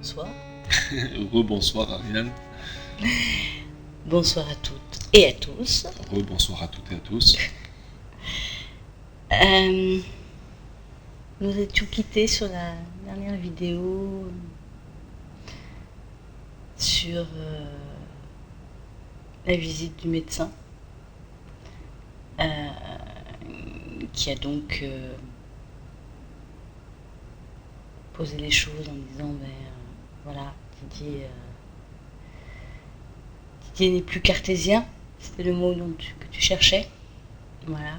Bonsoir. Rebonsoir Ariane. Bonsoir à toutes et à tous. Rebonsoir à toutes et à tous. Nous étions quittés sur la dernière vidéo sur la visite du médecin qui a donc posé les choses en disant voilà, Didier n'est plus cartésien, c'était le mot que tu cherchais. Voilà.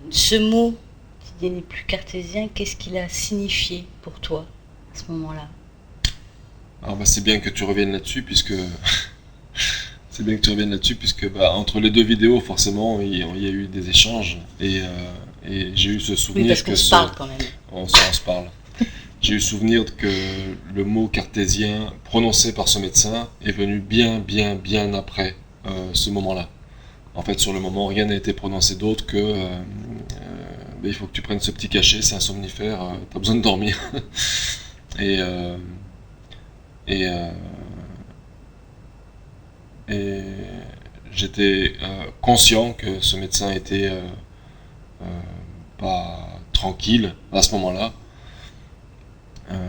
Ce mot, Didier n'est plus cartésien, qu'est-ce qu'il a signifié pour toi à ce moment-là? Alors c'est bien que tu reviennes là-dessus puisque entre les deux vidéos forcément il y a eu des échanges et j'ai eu ce souvenir. Oui, parce qu'on se parle quand même. On se parle. J'ai eu souvenir que le mot cartésien prononcé par ce médecin est venu bien après ce moment-là. En fait, sur le moment, rien n'a été prononcé d'autre que il faut que tu prennes ce petit cachet, c'est un somnifère, t'as besoin de dormir. et j'étais conscient que ce médecin était pas tranquille à ce moment-là.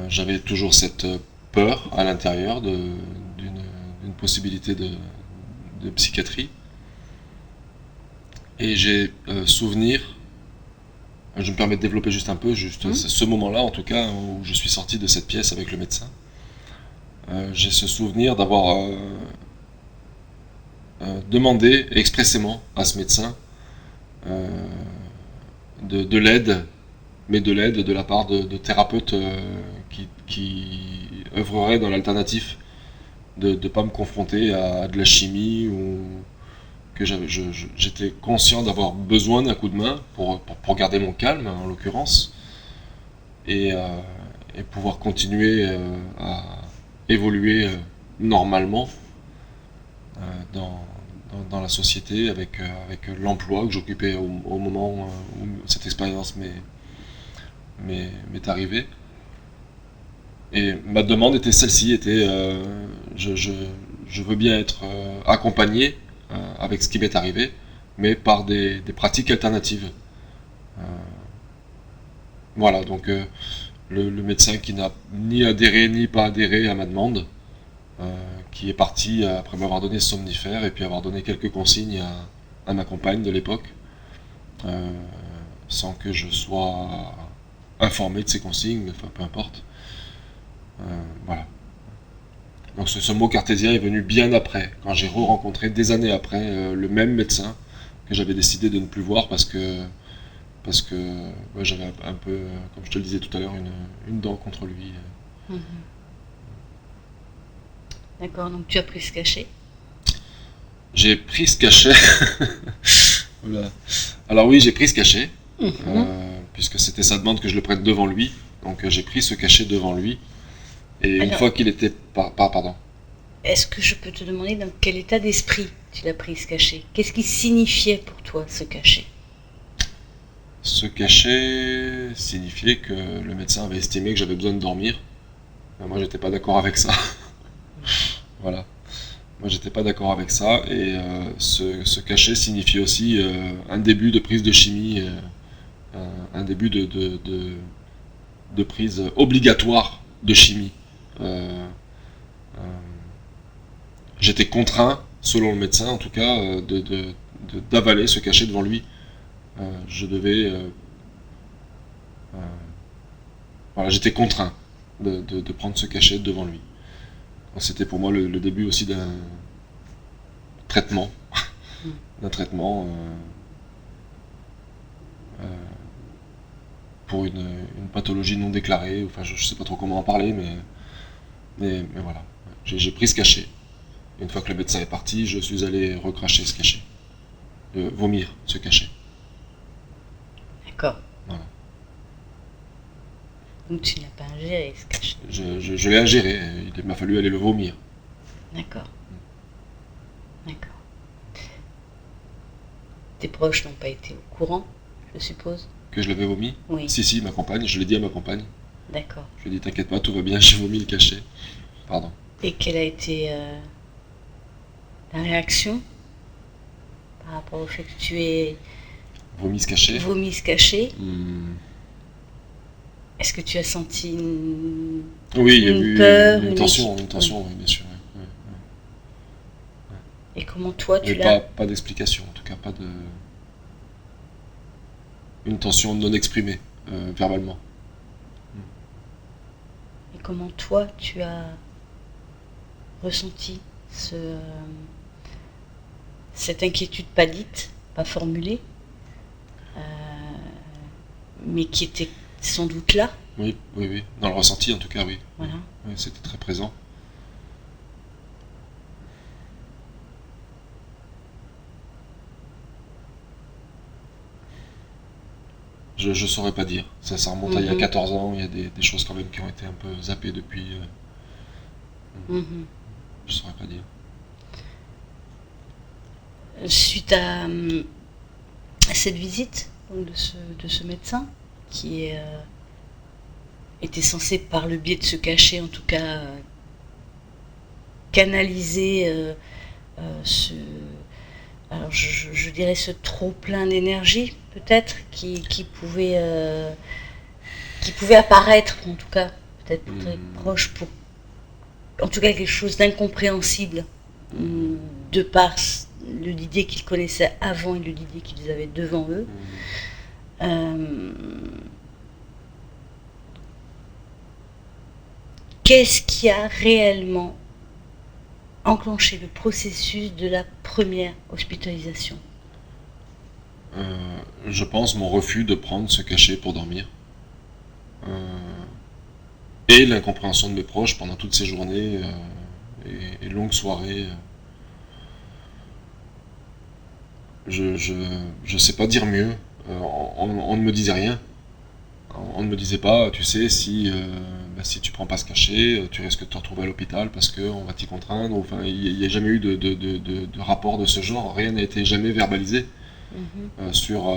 J'avais toujours cette peur à l'intérieur d'une possibilité de psychiatrie. Et j'ai souvenir, je me permets de développer juste un peu, ce moment-là en tout cas, où je suis sorti de cette pièce avec le médecin. J'ai ce souvenir d'avoir demandé expressément à ce médecin de l'aide, mais de l'aide de la part de thérapeutes qui œuvreraient dans l'alternatif, de ne pas me confronter à de la chimie ou que j'étais conscient d'avoir besoin d'un coup de main pour garder mon calme en l'occurrence et pouvoir continuer à évoluer normalement dans la société avec l'emploi que j'occupais au moment où cette expérience m'est arrivée. Et ma demande était celle-ci, je veux bien être accompagné avec ce qui m'est arrivé, mais par des pratiques alternatives. Voilà, donc le médecin qui n'a ni adhéré ni pas adhéré à ma demande, qui est parti après m'avoir donné ce somnifère et puis avoir donné quelques consignes à ma compagne de l'époque, sans que je sois informé de ces consignes, mais enfin peu importe. Voilà. Donc ce mot cartésien est venu bien après, quand j'ai re-rencontré des années après le même médecin que j'avais décidé de ne plus voir parce que j'avais un peu, comme je te le disais tout à l'heure, une dent contre lui. D'accord, donc tu as pris ce cachet? J'ai pris ce cachet. Voilà. Alors oui, j'ai pris ce cachet, puisque c'était sa demande que je le prenne devant lui. Donc j'ai pris ce cachet devant lui. Et une fois qu'il était... Pardon. Est-ce que je peux te demander dans quel état d'esprit tu l'as pris ce cachet? Qu'est-ce qui signifiait pour toi ce cachet? Ce cachet signifiait que le médecin avait estimé que j'avais besoin de dormir. Mais moi, j'étais pas d'accord avec ça. Voilà. Moi, j'étais pas d'accord avec ça. Et ce cachet signifiait aussi un début de prise de chimie, un début de prise obligatoire de chimie. J'étais contraint, selon le médecin en tout cas, d'avaler ce cachet devant lui. Je devais... voilà, j'étais contraint de prendre ce cachet devant lui. C'était pour moi le début aussi d'un traitement. Pour une pathologie non déclarée. Enfin, je sais pas trop comment en parler, mais voilà. J'ai pris ce cachet. Une fois que le médecin est parti, je suis allé recracher ce cachet. Vomir ce cachet. D'accord. Voilà. Donc tu n'as pas ingéré ce cachet? Je l'ai ingéré, il m'a fallu aller le vomir. D'accord. D'accord. Tes proches n'ont pas été au courant, je suppose? Que je l'avais vomi? Oui. Si, ma compagne, je l'ai dit à ma compagne. D'accord. Je lui ai dit t'inquiète pas, tout va bien, j'ai vomi le cachet. Pardon. Et quelle a été la réaction par rapport au fait que tu aies Vomi ce cachet. vomi ce cachet? Hmm. Est-ce que tu as senti une Oui, il y a Une eu peur, une une tension, équipe, une tension, oui, bien sûr. Ouais. Et comment toi Mais tu l'as pas d'explication, en tout cas pas de. Une tension non exprimée, verbalement. et comment toi tu as ressenti cette inquiétude pas dite, pas formulée, euh, mais qui était sans doute là. Oui, oui, oui. Dans le ressenti, en tout cas, oui. Voilà. Oui, c'était très présent. Je saurais pas dire. Ça remonte à il y a 14 ans. Il y a des choses quand même qui ont été un peu zappées depuis. Mhm. Je saurais pas dire. Suite à cette visite donc, de ce médecin qui était censé par le biais de se cacher en tout cas canaliser alors je dirais ce trop plein d'énergie peut-être qui pouvait apparaître en tout cas peut-être très proche pour en tout cas quelque chose d'incompréhensible de par le Didier qu'ils connaissaient avant et le Didier qu'ils avaient devant eux. Qu'est-ce qui a réellement enclenché le processus de la première hospitalisation? Je pense mon refus de prendre ce cachet pour dormir. Et l'incompréhension de mes proches pendant toutes ces journées et longues soirées. Je sais pas dire mieux. On ne me disait rien. On ne me disait pas, tu sais, si tu prends pas ce cachet, tu risques de te retrouver à l'hôpital parce qu'on va t'y contraindre. Enfin, il n'y a jamais eu de rapport de ce genre. Rien n'a été jamais verbalisé sur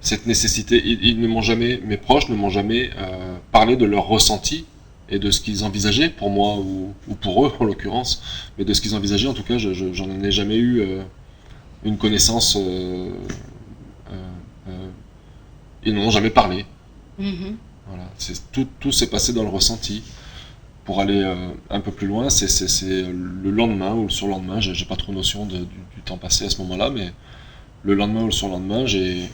cette nécessité. Ils ne m'ont jamais, mes proches ne m'ont jamais parlé de leur ressenti et de ce qu'ils envisageaient pour moi ou pour eux en l'occurrence, mais de ce qu'ils envisageaient en tout cas, j'en ai jamais eu une connaissance. Ils n'en ont jamais parlé. Voilà, tout s'est passé dans le ressenti. Pour aller un peu plus loin, c'est le lendemain ou le surlendemain, j'ai pas trop notion du temps passé à ce moment-là, mais le lendemain ou le surlendemain, j'ai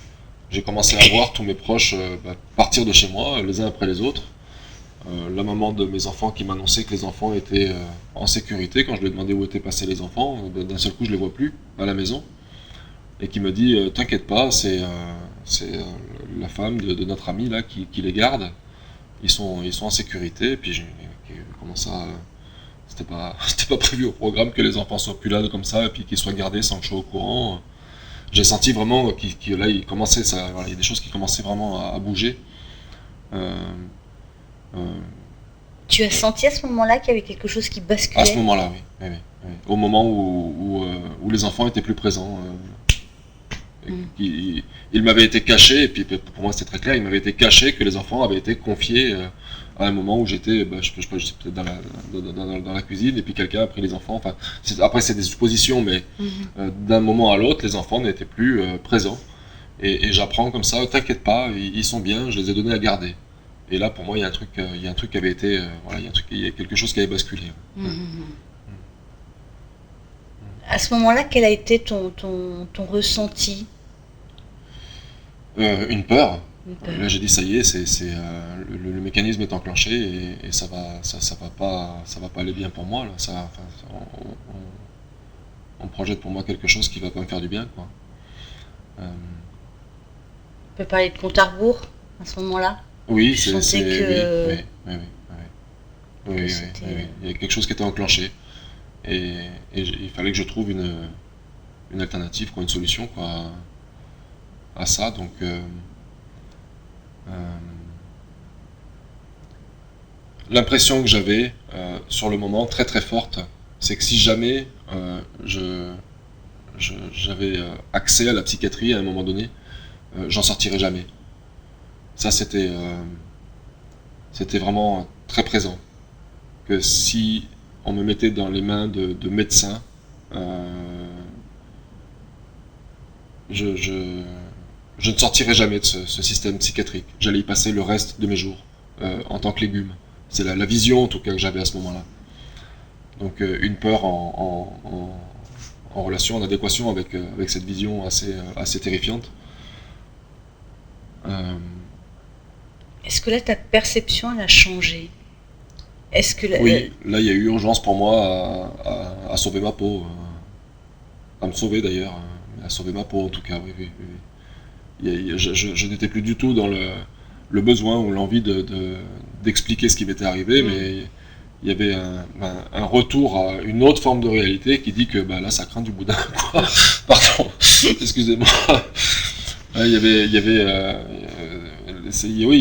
commencé à voir tous mes proches partir de chez moi, les uns après les autres. La maman de mes enfants qui m'annonçait que les enfants étaient en sécurité. Quand je lui ai demandé où étaient passés les enfants, d'un seul coup je les vois plus à la maison. Et qui me dit t'inquiète pas, c'est la femme de notre ami là qui les garde. Ils sont en sécurité. Et puis comment ça c'était pas prévu au programme que les enfants soient plus là comme ça et puis qu'ils soient gardés sans que je sois au courant. J'ai senti vraiment là il commençait ça, voilà, il y a des choses qui commençaient vraiment à bouger. Tu as senti à ce moment-là qu'il y avait quelque chose qui basculait? À ce moment-là, oui. Au moment où les enfants étaient plus présents. Il m'avait été caché, et puis pour moi c'était très clair, il m'avait été caché que les enfants avaient été confiés à un moment où j'étais, j'étais peut-être dans la cuisine, et puis quelqu'un a pris les enfants. Enfin, après c'est des suppositions, mais d'un moment à l'autre, les enfants n'étaient plus présents. Et j'apprends comme ça, t'inquiète pas, ils sont bien, je les ai donnés à garder. Et là, pour moi, il y a un truc qui avait été, voilà, il y a quelque chose qui avait basculé. À ce moment-là, quel a été ton ressenti? Une peur. Une peur. Là, j'ai dit ça y est, le mécanisme est enclenché et ça va pas aller bien pour moi là. On projette pour moi quelque chose qui va pas me faire du bien, quoi. On peut parler de compte à rebours à ce moment-là? Oui, Tu sentais que... oui. Il y a quelque chose qui était enclenché et il fallait que je trouve une alternative, quoi, une solution, quoi, à ça. Donc l'impression que j'avais sur le moment, très très forte, c'est que si jamais j'avais accès à la psychiatrie à un moment donné, j'en sortirais jamais. Ça, c'était vraiment très présent. Que si on me mettait dans les mains de médecins, je, je, je ne sortirais jamais de ce système psychiatrique. J'allais y passer le reste de mes jours, en tant que légume. C'est la vision, en tout cas, que j'avais à ce moment-là. Donc, une peur en relation, en adéquation avec cette vision assez terrifiante. Est-ce que là, ta perception, elle a changé? Est-ce que Oui, là, il y a eu urgence pour moi à sauver ma peau. À me sauver d'ailleurs, à sauver ma peau en tout cas, oui, oui, oui. Je n'étais plus du tout dans le besoin ou l'envie d'expliquer ce qui m'était arrivé, mais il y avait un retour à une autre forme de réalité qui dit que bah, là, ça craint du boudin, quoi. Pardon, excusez-moi. Ouais, oui, il y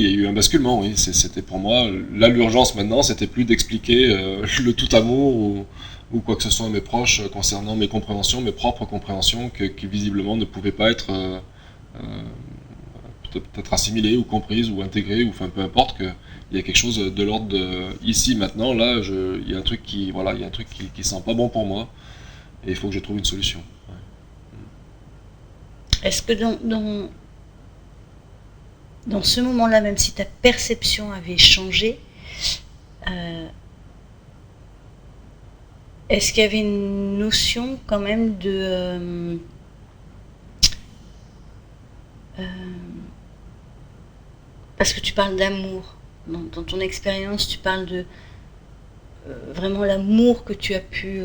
a eu un basculement, oui. C'était pour moi, là, l'urgence maintenant, c'était plus d'expliquer le tout amour ou quoi que ce soit à mes proches concernant mes compréhensions, mes propres compréhensions, qui visiblement ne pouvaient pas être peut-être assimilées ou comprises ou intégrées, ou enfin peu importe, qu'il y a quelque chose de l'ordre de ici, maintenant, là, il y a un truc qui sent pas bon pour moi, et il faut que je trouve une solution. Ouais. est-ce que dans ce moment-là, même si ta perception avait changé, est-ce qu'il y avait une notion quand même parce que tu parles d'amour. Dans ton expérience, tu parles de vraiment l'amour que tu as pu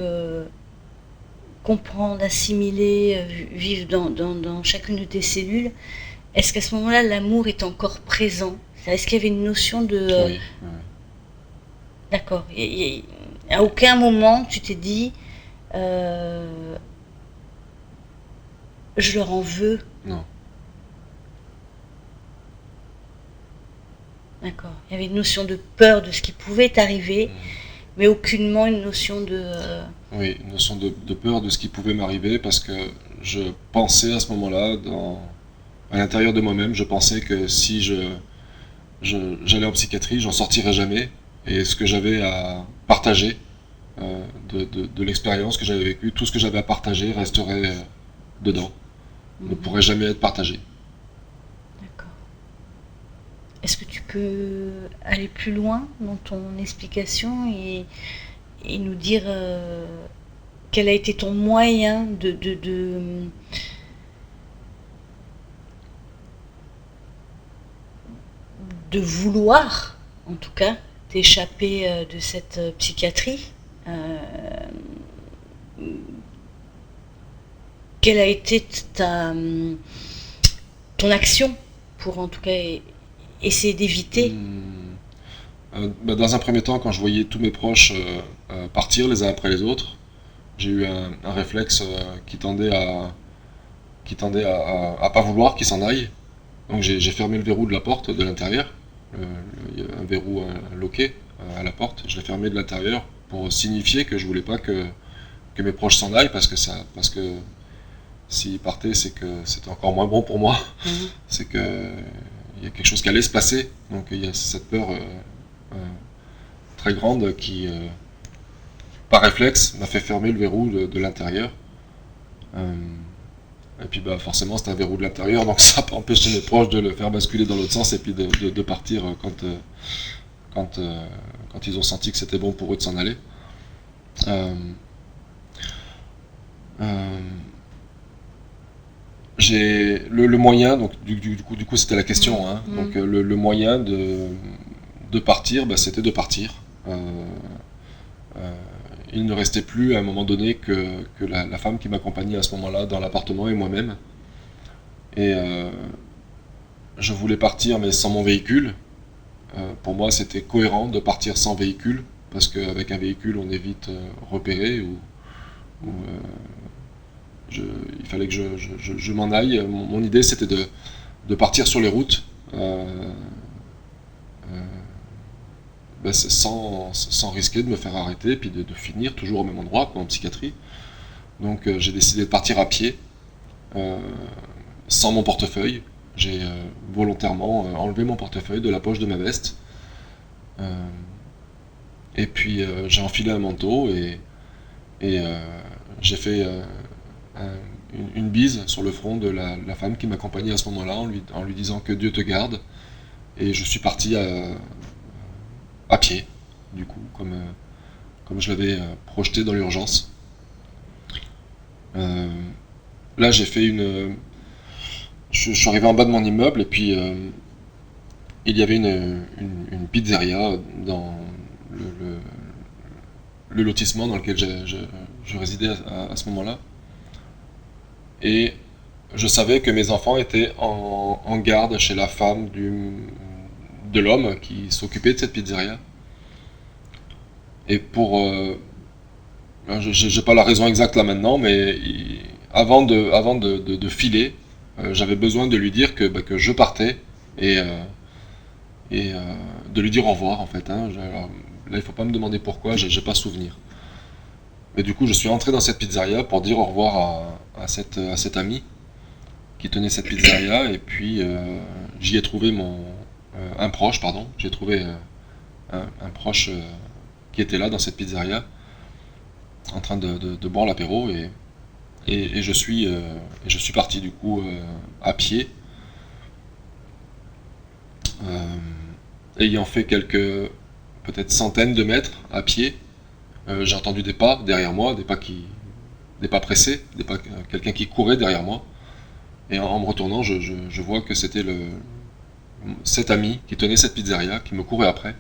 comprendre, assimiler, vivre dans chacune de tes cellules. Est-ce qu'à ce moment-là, l'amour est encore présent? Est-ce qu'il y avait une notion de... Oui, oui. D'accord. À aucun moment, tu t'es dit, je leur en veux. Non. D'accord. Il y avait une notion de peur de ce qui pouvait t'arriver, mais aucunement une notion de... Oui, une notion de peur de ce qui pouvait m'arriver, parce que je pensais à ce moment-là, à l'intérieur de moi-même, je pensais que si j'allais en psychiatrie, j'en sortirais jamais, et ce que j'avais à partager de l'expérience que j'avais vécue, tout ce que j'avais à partager resterait dedans, ne pourrait jamais être partagé. D'accord. Est-ce que tu peux aller plus loin dans ton explication et nous dire quel a été ton moyen de vouloir, en tout cas, t'échapper de cette psychiatrie? Quelle a été ton action pour, en tout cas, essayer d'éviter? Dans un premier temps, quand je voyais tous mes proches partir les uns après les autres, j'ai eu un réflexe qui tendait à pas vouloir qu'ils s'en aillent. Donc j'ai fermé le verrou de la porte de l'intérieur. Il y a un verrou loqué à la porte. Je l'ai fermé de l'intérieur pour signifier que je voulais pas que mes proches s'en aillent, parce que s'ils partaient, c'est que c'était encore moins bon pour moi. C'est que il y a quelque chose qui allait se passer. Donc il y a cette peur très grande qui, par réflexe, m'a fait fermer le verrou de l'intérieur. Et puis bah, forcément c'est un verrou de l'intérieur, donc ça n'a pas empêché mes proches de le faire basculer dans l'autre sens et puis de partir quand ils ont senti que c'était bon pour eux de s'en aller. J'ai le moyen, donc du coup c'était la question, hein, donc le moyen de partir, bah, c'était de partir. Il ne restait plus à un moment donné que la femme qui m'accompagnait à ce moment-là dans l'appartement et moi-même. Et je voulais partir mais sans mon véhicule. Pour moi c'était cohérent de partir sans véhicule, parce qu'avec un véhicule on est vite repéré, ou il fallait que je m'en aille. Mon idée c'était de partir sur les routes sans risquer de me faire arrêter, puis de finir toujours au même endroit, en psychiatrie. Donc j'ai décidé de partir à pied, sans mon portefeuille. j'ai volontairement enlevé mon portefeuille de la poche de ma veste. Et puis j'ai enfilé un manteau et j'ai fait une bise sur le front de la femme qui m'accompagnait à ce moment-là en lui disant que Dieu te garde. Et je suis parti à pied, du coup, comme je l'avais projeté dans l'urgence. Là, j'ai fait je suis arrivé en bas de mon immeuble et puis il y avait une pizzeria dans le lotissement dans lequel je résidais à ce moment-là. Et je savais que mes enfants étaient en garde chez la femme de l'homme qui s'occupait de cette pizzeria. Et j'ai pas la raison exacte là maintenant, mais avant de filer, j'avais besoin de lui dire que je partais et de lui dire au revoir en fait. Hein. Alors, là, il faut pas me demander pourquoi, j'ai pas souvenir. Mais du coup, je suis entré dans cette pizzeria pour dire au revoir à cette amie qui tenait cette pizzeria, et puis j'y ai trouvé un proche, pardon. J'ai trouvé un proche qui était là dans cette pizzeria, en train de boire l'apéro, et je suis parti du coup à pied, ayant fait quelques peut-être centaines de mètres à pied. J'ai entendu des pas derrière moi, des pas pressés, quelqu'un qui courait derrière moi. Et en me retournant, je vois que c'était cet ami qui tenait cette pizzeria qui me courait après.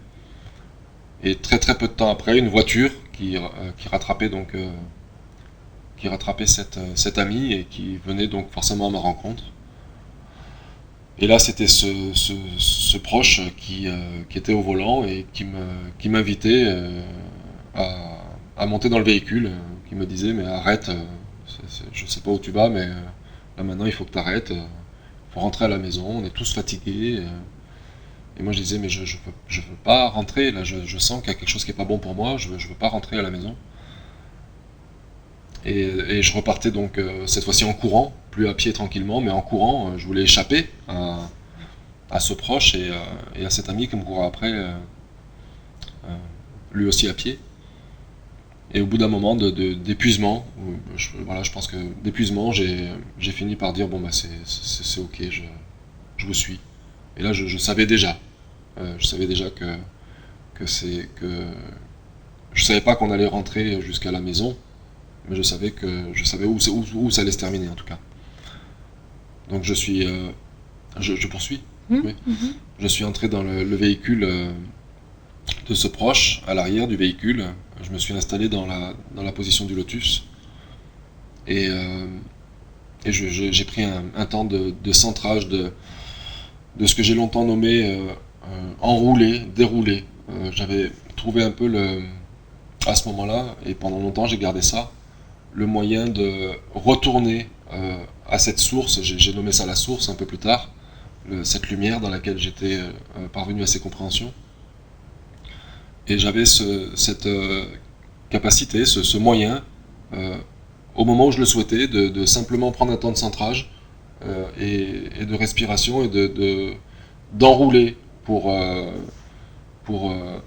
Et très très peu de temps après, une voiture qui rattrapait cet ami et qui venait donc forcément à ma rencontre. Et là, c'était ce proche qui était au volant et qui m'invitait à monter dans le véhicule, qui me disait mais arrête, je sais pas où tu vas, mais là maintenant il faut que tu arrêtes, il faut rentrer à la maison, on est tous fatigués. Et moi je disais mais je veux pas rentrer, là je sens qu'il y a quelque chose qui est pas bon pour moi, je veux pas rentrer à la maison. Et je repartais donc cette fois-ci en courant, plus à pied tranquillement, mais en courant, je voulais échapper à ce proche et à cet ami qui me courait après, lui aussi à pied. Et au bout d'un moment d'épuisement, voilà, je pense que d'épuisement, j'ai fini par dire bon bah c'est ok, je vous suis. Et là je savais déjà que je savais pas qu'on allait rentrer jusqu'à la maison, mais je savais où ça allait se terminer en tout cas. Donc je poursuis. Oui. Je suis entré dans le véhicule de ce proche, à l'arrière du véhicule. Je me suis installé dans la position du lotus et j'ai pris un temps de centrage de ce que j'ai longtemps nommé enrouler, dérouler. J'avais trouvé un peu à ce moment-là, et pendant longtemps j'ai gardé ça, le moyen de retourner à cette source, j'ai nommé ça la source un peu plus tard, cette lumière dans laquelle j'étais parvenu à ces compréhensions. Et j'avais cette capacité, ce moyen, au moment où je le souhaitais, de simplement prendre un temps de centrage et de respiration et d'enrouler pour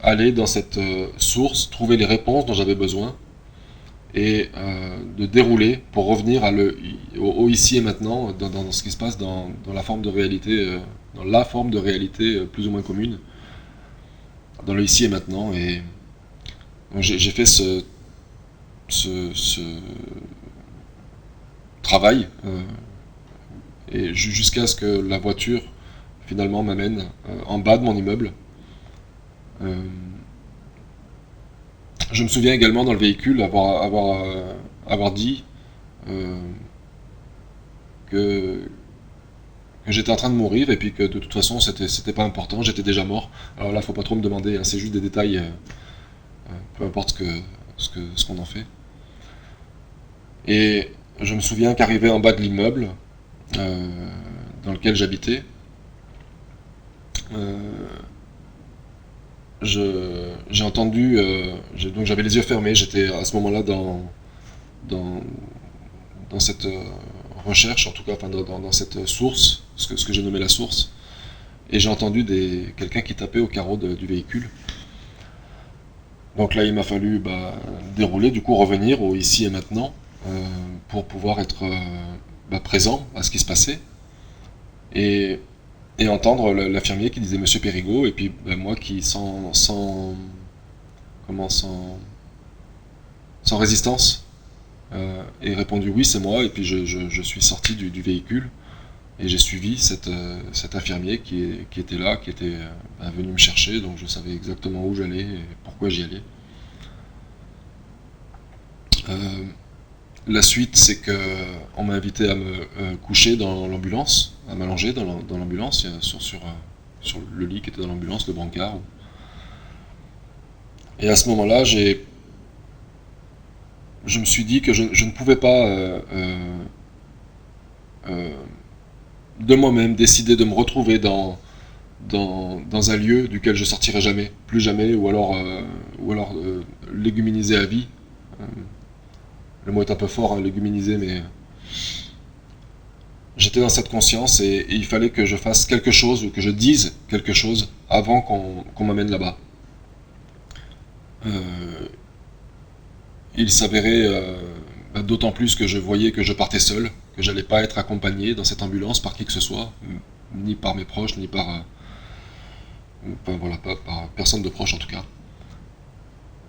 aller dans cette source, trouver les réponses dont j'avais besoin, et de dérouler pour revenir au ici et maintenant, dans ce qui se passe dans la forme de réalité, plus ou moins commune, dans le ici et maintenant. Et j'ai fait ce travail et jusqu'à ce que la voiture finalement m'amène en bas de mon immeuble. Je me souviens également dans le véhicule avoir dit que j'étais en train de mourir et puis que de toute façon c'était pas important, j'étais déjà mort. Alors là, faut pas trop me demander, hein, c'est juste des détails, peu importe ce qu'on en fait. Et je me souviens qu'arrivé en bas de l'immeuble dans lequel j'habitais, j'ai entendu, donc j'avais les yeux fermés, j'étais à ce moment-là dans cette recherche, en tout cas dans cette source, ce que j'ai nommé la source, et j'ai entendu quelqu'un qui tapait au carreau du véhicule. Donc là, il m'a fallu dérouler, du coup revenir au ici et maintenant, pour pouvoir être présent à ce qui se passait, et entendre l'infirmier qui disait Monsieur Périgot, et puis moi qui sans résistance, et répondu oui c'est moi, et puis je suis sorti du véhicule et j'ai suivi cet infirmier qui était là, qui était venu me chercher, donc je savais exactement où j'allais et pourquoi j'y allais. La suite, c'est que on m'a invité à me coucher dans l'ambulance, à m'allonger dans l'ambulance, sur le lit qui était dans l'ambulance, le brancard. Et à ce moment-là, je me suis dit que je ne pouvais pas de moi-même décider de me retrouver dans un lieu duquel je sortirai jamais, plus jamais, ou alors léguminisé à vie. Le mot est un peu fort, hein, léguminisé, mais j'étais dans cette conscience et il fallait que je fasse quelque chose ou que je dise quelque chose avant qu'on m'amène là-bas. Il s'avérait, d'autant plus que je voyais que je partais seul, que j'allais pas être accompagné dans cette ambulance par qui que ce soit, ni par mes proches, ni par personne de proche en tout cas.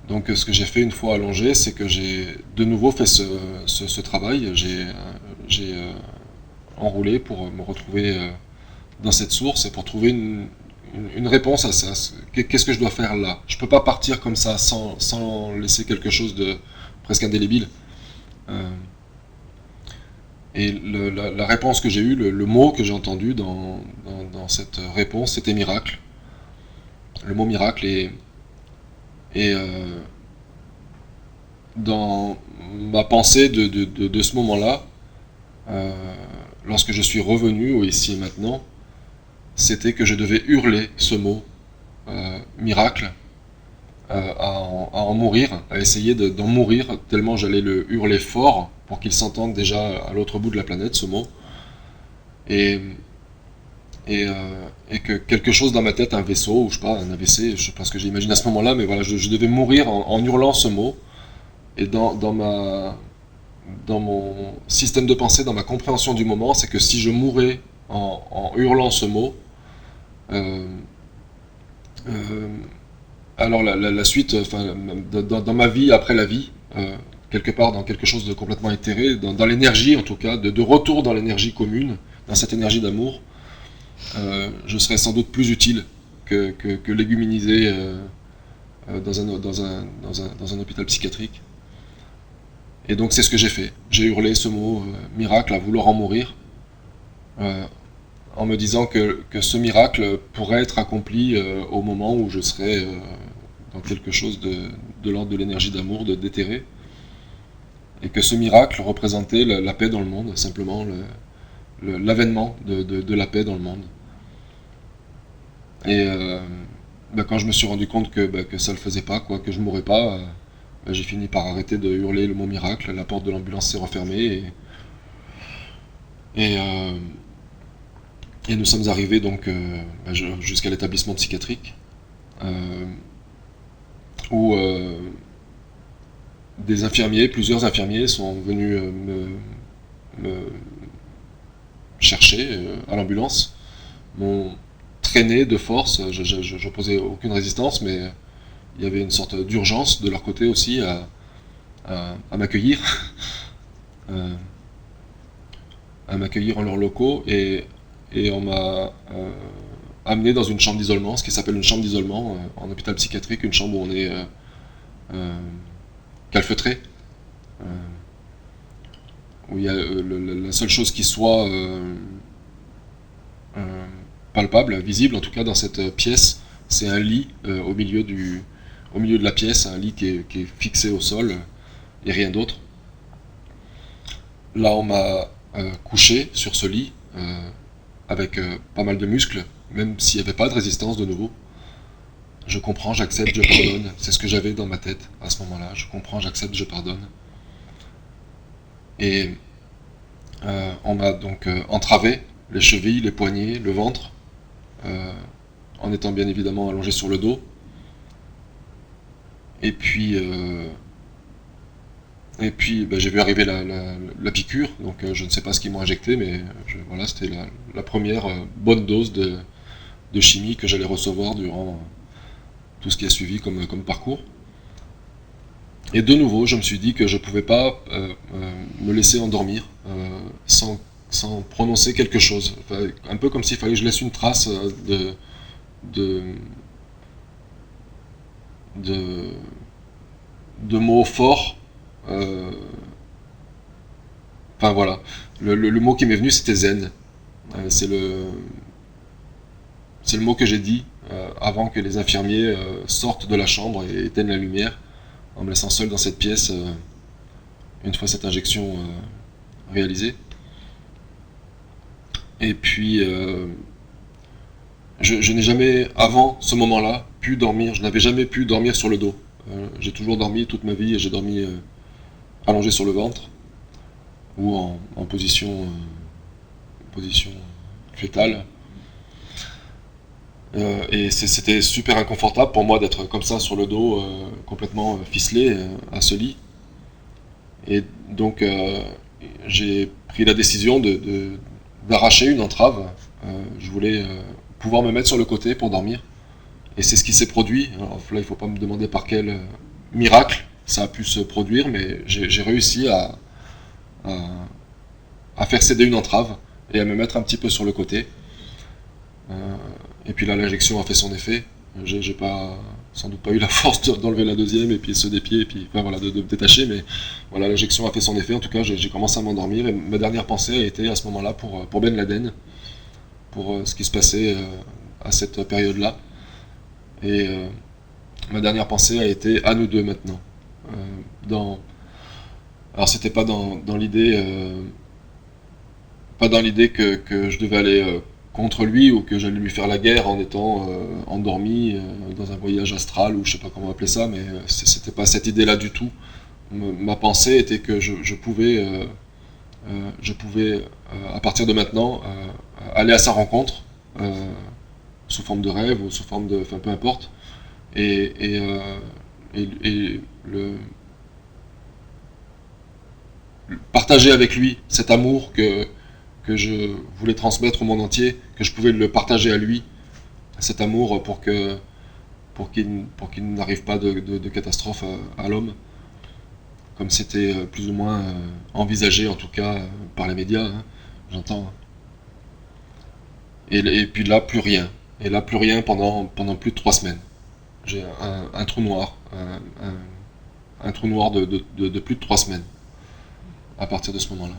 Donc ce que j'ai fait une fois allongé, c'est que j'ai de nouveau fait ce travail, j'ai enroulé pour me retrouver dans cette source et pour trouver une réponse à ça. Qu'est-ce que je dois faire là? Je peux pas partir comme ça sans laisser quelque chose de presque indélébile. Et la réponse que j'ai eue, le mot que j'ai entendu dans cette réponse, c'était miracle. Le mot miracle et dans ma pensée de ce moment-là, lorsque je suis revenu au ici et maintenant, c'était que je devais hurler ce mot miracle, à en mourir, à essayer d'en mourir, tellement j'allais le hurler fort pour qu'il s'entende déjà à l'autre bout de la planète, ce mot. Et que quelque chose dans ma tête, un vaisseau, ou je sais pas, un AVC, je sais pas ce que j'ai imaginé à ce moment-là, mais voilà, je devais mourir en hurlant ce mot. Et dans mon système de pensée, dans ma compréhension du moment, c'est que si je mourais en hurlant ce mot, alors la suite, dans ma vie après la vie, quelque part dans quelque chose de complètement éthéré, dans l'énergie en tout cas, de retour dans l'énergie commune, dans cette énergie d'amour, je serais sans doute plus utile que léguminisé dans un hôpital psychiatrique. Et donc c'est ce que j'ai fait. J'ai hurlé ce mot miracle à vouloir en mourir, en me disant que ce miracle pourrait être accompli au moment où je serais dans quelque chose de l'ordre de l'énergie d'amour, d'éthéré, et que ce miracle représentait la paix dans le monde, simplement l'avènement de la paix dans le monde. Et quand je me suis rendu compte que ça le faisait pas, que je mourrais pas, j'ai fini par arrêter de hurler le mot miracle, la porte de l'ambulance s'est refermée et nous sommes arrivés donc jusqu'à l'établissement psychiatrique où plusieurs infirmiers sont venus me chercher à l'ambulance, m'ont traîné de force, je n'opposais aucune résistance, mais il y avait une sorte d'urgence de leur côté aussi à m'accueillir, à m'accueillir en leurs locaux, et on m'a amené dans une chambre d'isolement, ce qui s'appelle une chambre d'isolement en hôpital psychiatrique, une chambre où on est calfeutré, où il y a la seule chose qui soit palpable, visible en tout cas dans cette pièce, c'est un lit au milieu de la pièce, un lit qui est fixé au sol et rien d'autre. Là on m'a couché sur ce lit avec pas mal de muscles, même s'il n'y avait pas de résistance de nouveau. Je comprends, j'accepte, je pardonne. C'est ce que j'avais dans ma tête à ce moment-là. Je comprends, j'accepte, je pardonne. Et On m'a donc entravé les chevilles, les poignets, le ventre, en étant bien évidemment allongé sur le dos. Et puis, j'ai vu arriver la piqûre, donc je ne sais pas ce qu'ils m'ont injecté, mais voilà, c'était la première bonne dose de chimie que j'allais recevoir durant tout ce qui a suivi comme parcours. Et de nouveau, je me suis dit que je ne pouvais pas me laisser endormir sans prononcer quelque chose. Enfin, un peu comme s'il fallait que je laisse une trace de, de, de mots forts. Enfin voilà, le mot qui m'est venu c'était zen. C'est le mot que j'ai dit avant que les infirmiers sortent de la chambre et éteignent la lumière, en me laissant seul dans cette pièce une fois cette injection réalisée. Et puis, je n'ai jamais, avant ce moment-là, pu dormir. Je n'avais jamais pu dormir sur le dos. J'ai toujours dormi toute ma vie et j'ai dormi allongé sur le ventre ou en position fétale. Et c'était super inconfortable pour moi d'être comme ça sur le dos, complètement ficelé à ce lit. Et donc j'ai pris la décision d'arracher une entrave. Je voulais pouvoir me mettre sur le côté pour dormir. Et c'est ce qui s'est produit. Alors là, il ne faut pas me demander par quel miracle ça a pu se produire, mais j'ai réussi à faire céder une entrave et à me mettre un petit peu sur le côté. Et puis là, l'injection a fait son effet. J'ai sans doute pas eu la force d'enlever la deuxième et puis ceux des pieds et puis enfin, voilà, de me détacher, mais voilà, l'injection a fait son effet. En tout cas, j'ai commencé à m'endormir et ma dernière pensée a été à ce moment-là pour Ben Laden, pour ce qui se passait à cette période-là. Et ma dernière pensée a été à nous deux maintenant. Alors c'était pas dans l'idée, que je devais aller contre lui ou que j'allais lui faire la guerre en étant endormi dans un voyage astral ou je sais pas comment appeler ça, mais c'était pas cette idée-là du tout. Ma pensée était que je pouvais à partir de maintenant aller à sa rencontre sous forme de rêve ou sous forme de, enfin peu importe, et partager avec lui cet amour que je voulais transmettre au monde entier, que je pouvais le partager à lui, cet amour pour qu'il n'arrive pas de catastrophe à l'homme, comme c'était plus ou moins envisagé en tout cas par les médias, hein, j'entends. Et puis là, plus rien. Et là, plus rien pendant plus de 3 semaines. J'ai un trou noir, un trou noir de plus de 3 semaines à partir de ce moment-là.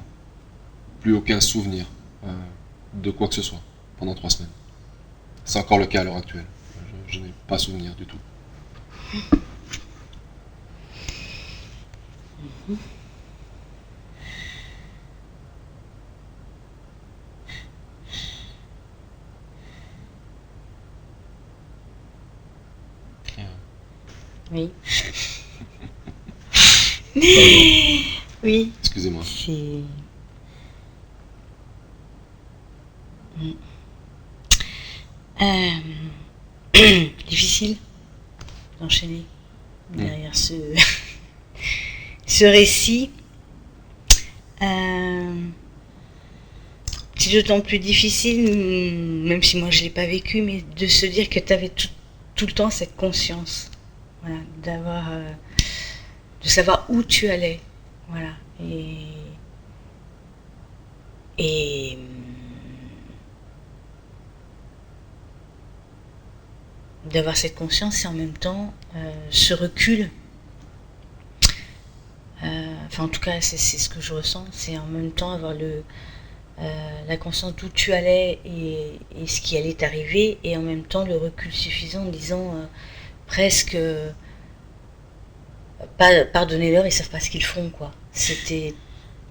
Plus aucun souvenir de quoi que ce soit pendant 3 semaines. C'est encore le cas à l'heure actuelle. Je n'ai pas souvenir du tout. Oui. Pardon. Oui. Excusez-moi. C'est... difficile d'enchaîner derrière ce récit. C'est d'autant plus difficile, même si moi je l'ai pas vécu, mais de se dire que tu avais tout le temps cette conscience, voilà, de savoir où tu allais, voilà, et d'avoir cette conscience et en même temps ce recul. Enfin, en tout cas, c'est ce que je ressens, c'est en même temps avoir la conscience d'où tu allais et ce qui allait t'arriver, et en même temps le recul suffisant en disant presque pardonnez-leur, ils savent pas ce qu'ils font, quoi. C'était,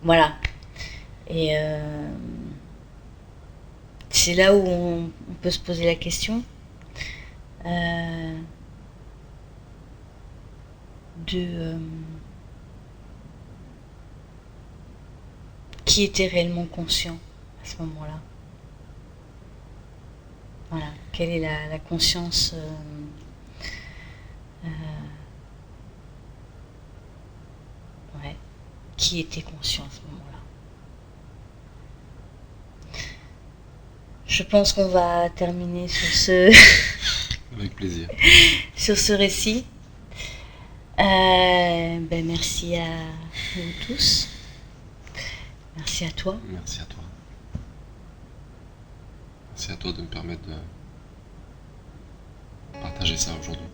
voilà. Et c'est là où on peut se poser la question qui était réellement conscient à ce moment-là. Voilà, quelle est la conscience qui était conscient à ce moment-là. Je pense qu'on va terminer sur ce Avec plaisir. sur ce récit. Merci à vous tous. Merci à toi. Merci à toi. Merci à toi de me permettre de partager ça aujourd'hui.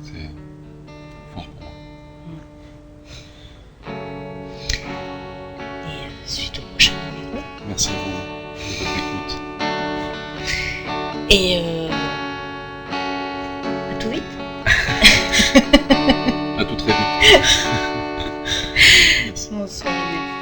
C'est fort pour moi. Et suite au prochain numéro. Merci à vous de votre écoute. Et à tout vite. À tout très vite. Merci. Bonsoir.